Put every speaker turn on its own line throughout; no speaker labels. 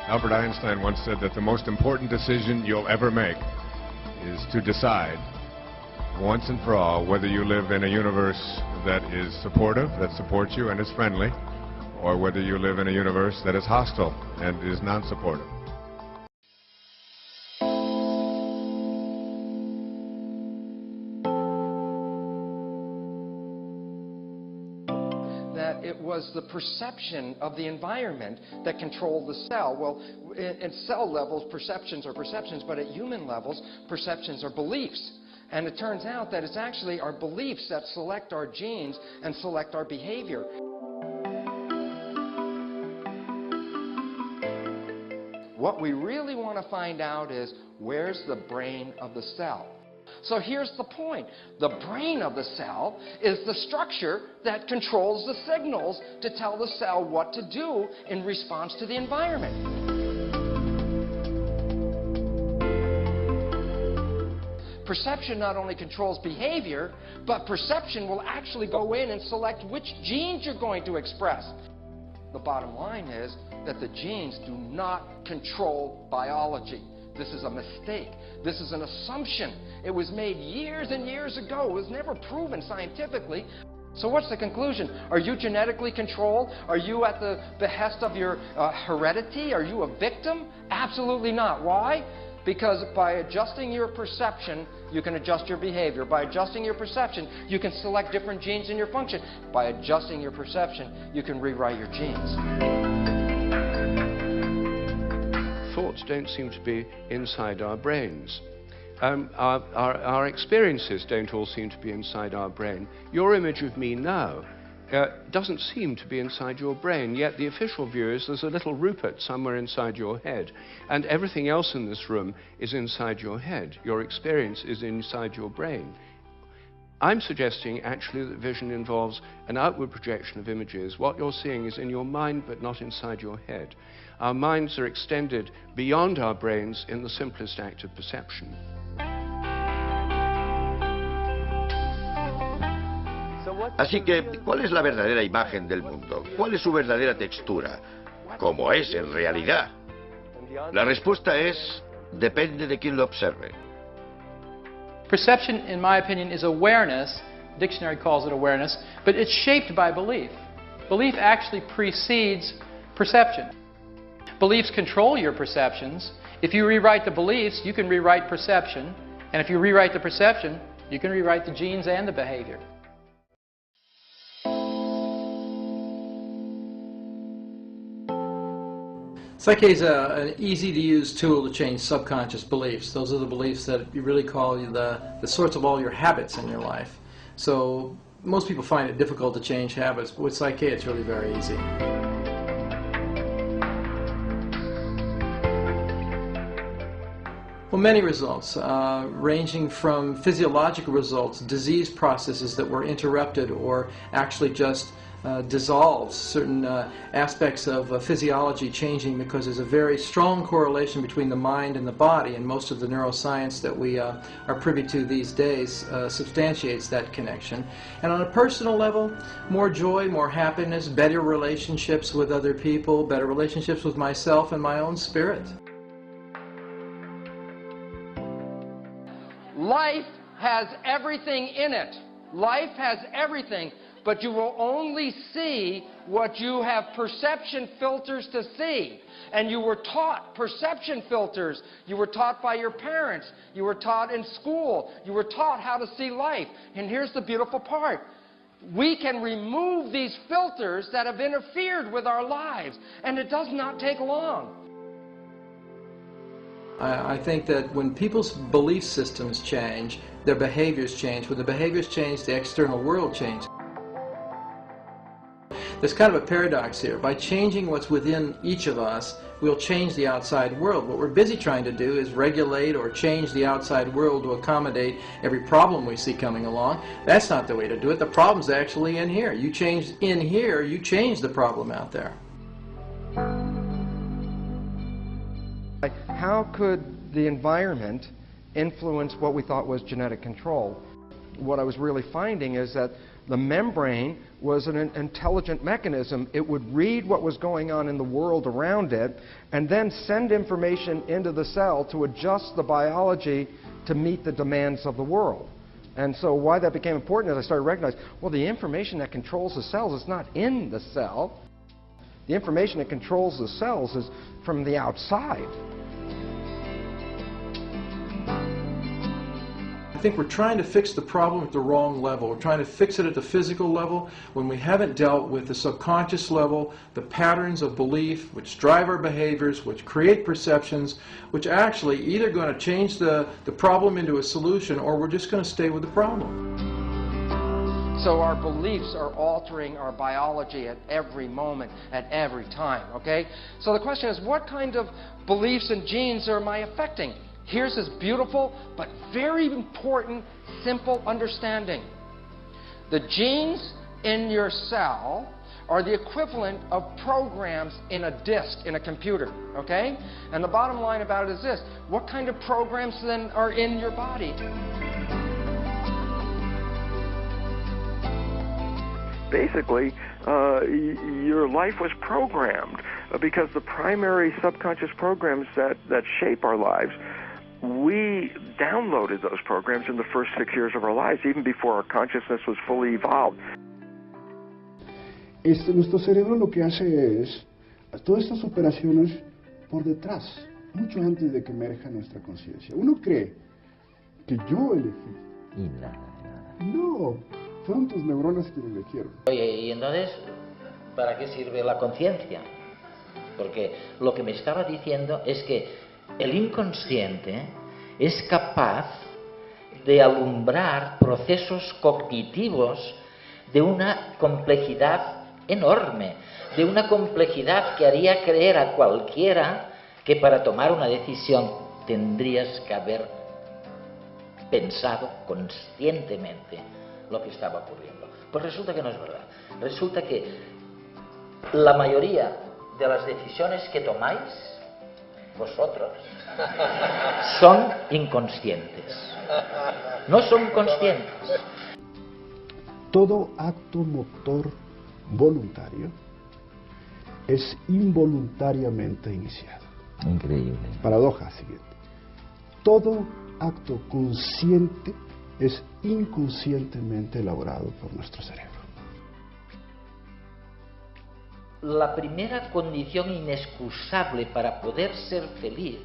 Albert Einstein once said that the most important decision you'll ever make is to decide once and for all whether you live in a universe that is supportive, that supports you and is friendly, or whether you live in a universe that is hostile and is non-supportive.
That it was the perception of the environment that controlled the cell. Well, in cell levels, perceptions are perceptions, but at human levels, perceptions are beliefs. And it turns out that it's actually our beliefs that select our genes and select our behavior. What we really want to find out is, where's the brain of the cell? So here's the point. The brain of the cell is the structure that controls the signals to tell the cell what to do in response to the environment. Perception not only controls behavior, but perception will actually go in and select which genes you're going to express. The bottom line is that the genes do not control biology. This is a mistake. This is an assumption. It was made years and years ago. It was never proven scientifically. So what's the conclusion? Are you genetically controlled? Are you at the behest of your heredity? Are you a victim? Absolutely not. Why? Because by adjusting your perception, you can adjust your behavior. By adjusting your perception, you can select different genes in your function. By adjusting your perception, you can rewrite your genes.
Thoughts don't seem to be inside our brains. Our experiences don't all seem to be inside our brain. Your image of me now doesn't seem to be inside your brain, yet the official view is there's a little Rupert somewhere inside your head, and everything else in this room is inside your head. Your experience is inside your brain. I'm suggesting actually that vision involves an outward projection of images. What you're seeing is in your mind but not inside your head. Our minds are extended beyond our brains in the simplest act of perception.
Así que, ¿cuál es la verdadera imagen del mundo? ¿Cuál es su verdadera textura? ¿Cómo es en realidad? La respuesta es, depende de quien lo observe.
Perception, in my opinion, is awareness. The dictionary calls it awareness, but it's shaped by belief. Belief actually precedes perception. Beliefs control your perceptions. If you rewrite the beliefs, you can rewrite perception. And if you rewrite the perception, you can rewrite the genes and the behavior.
PSYCH-K is an easy-to-use tool to change subconscious beliefs. Those are the beliefs that you really call the source of all your habits in your life. So most people find it difficult to change habits, but with PSYCH-K it's really very easy. Well, many results, ranging from physiological results, disease processes that were interrupted or actually just dissolves, certain aspects of physiology changing because there's a very strong correlation between the mind and the body, and most of the neuroscience that we are privy to these days substantiates that connection. And on a personal level, more joy, more happiness, better relationships with other people, better relationships with myself and my own spirit.
Life has everything in it. Life has everything, but you will only see what you have perception filters to see. And you were taught perception filters. You were taught by your parents. You were taught in school. You were taught how to see life. And here's the beautiful part. We can remove these filters that have interfered with our lives, and it does not take long.
I think that when people's belief systems change, their behaviors change. When the behaviors change, the external world changes. There's kind of a paradox here. By changing what's within each of us, we'll change the outside world. What we're busy trying to do is regulate or change the outside world to accommodate every problem we see coming along. That's not the way to do it. The problem's actually in here. You change in here, you change the problem out there.
How could the environment influence what we thought was genetic control? What I was really finding is that the membrane
was an intelligent mechanism. It would read what was going on in the world around it and then send information into the cell to adjust the biology to meet the demands of the world. And so why that became important is I started recognizing, well, the information that controls the cells is not in the cell. The information that controls the cells is from the outside.
I think we're trying to fix the problem at the wrong level. We're trying to fix it at the physical level when we haven't dealt with the subconscious level, the patterns of belief which drive our behaviors, which create perceptions, which actually either going to change the problem into a solution or we're just going to stay with the problem.
So our beliefs are altering our biology at every moment, at every time, okay? So the question is, what kind of beliefs and genes am I affecting? Here's this beautiful but very important, simple understanding. The genes in your cell are the equivalent of programs in a disk in a computer, okay? And the bottom line about it is this: what kind of programs then are in your body?
Basically, your life was programmed because the primary subconscious programs that shape our lives, we downloaded those programs in the first 6 years of our lives, even before our consciousness was fully evolved.
Nuestro cerebro lo que hace es todas estas operaciones por detrás, mucho antes de que emerja nuestra conciencia. Uno cree que yo elegí.
Y nada.
No, fueron tus neuronas quienes eligieron.
Oye, y entonces, ¿para qué sirve la conciencia? Porque lo que me estaba diciendo es que el inconsciente es capaz de alumbrar procesos cognitivos de una complejidad enorme, de una complejidad que haría creer a cualquiera que para tomar una decisión tendrías que haber pensado conscientemente lo que estaba ocurriendo. Pues resulta que no es verdad. Resulta que la mayoría de las decisiones que tomáis vosotros son inconscientes, no son conscientes.
Todo acto motor voluntario es involuntariamente iniciado.
Increíble.
Paradoja siguiente: todo acto consciente es inconscientemente elaborado por nuestro cerebro.
La primera condición inexcusable para poder ser feliz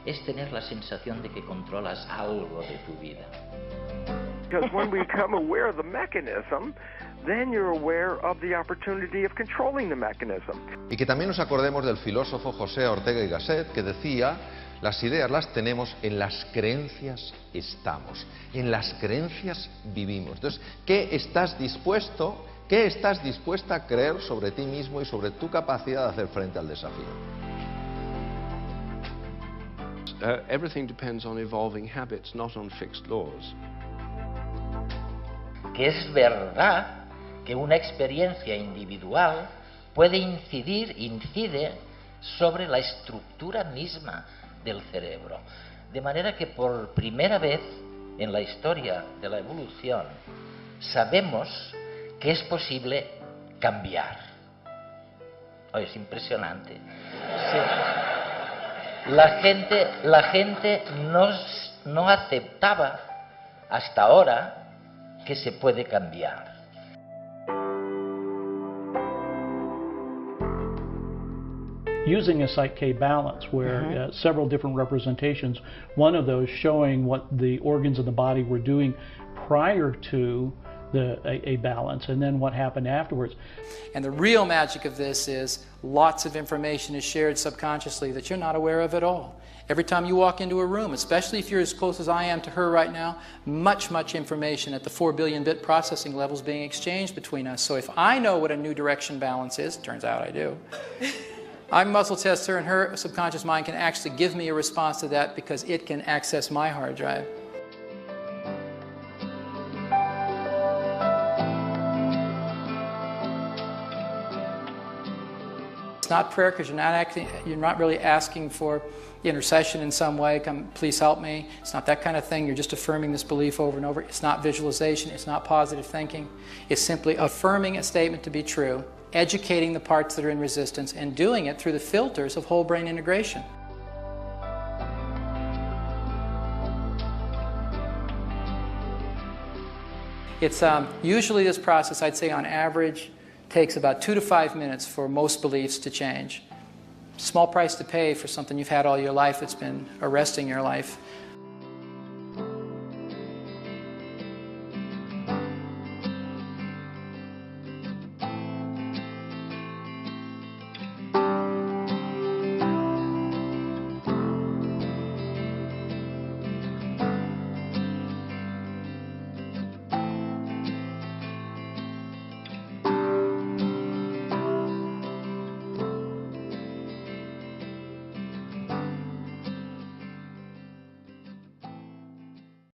es tener la sensación de que controlas algo de tu vida.
Because when we become aware of the mechanism, then you're aware of the opportunity of controlling the mechanism.
Y que también nos acordemos del filósofo José Ortega y Gasset, que decía: las ideas las tenemos, en las creencias estamos, en las creencias vivimos. Entonces, ¿qué estás dispuesta a creer sobre ti mismo y sobre tu capacidad de hacer frente al desafío?
Everything depends on evolving habits, not on fixed laws.
Que es verdad que una experiencia individual puede incide sobre la estructura misma del cerebro. De manera que por primera vez en la historia de la evolución sabemos que es posible cambiar. Oye, es impresionante. Sí. La gente no aceptaba hasta ahora que se puede cambiar.
Using a PSYCH-K balance where several different representations, one of those showing what the organs of the body were doing prior to a balance, and then what happened afterwards.
And the real magic of this is lots of information is shared subconsciously that you're not aware of at all. Every time you walk into a room, especially if you're as close as I am to her right now, much information at the 4 billion bit processing level is being exchanged between us. So if I know what a new direction balance is, turns out I do, I muscle test her, and her subconscious mind can actually give me a response to that because it can access my hard drive. It's not prayer because you're not really asking for intercession in some way. Come, please help me. It's not that kind of thing. You're just affirming this belief over and over. It's not visualization. It's not positive thinking. It's simply affirming a statement to be true, educating the parts that are in resistance, and doing it through the filters of whole brain integration. It's usually this process, I'd say on average, takes about 2 to 5 minutes for most beliefs to change. Small price to pay for something you've had all your life that's been arresting your life.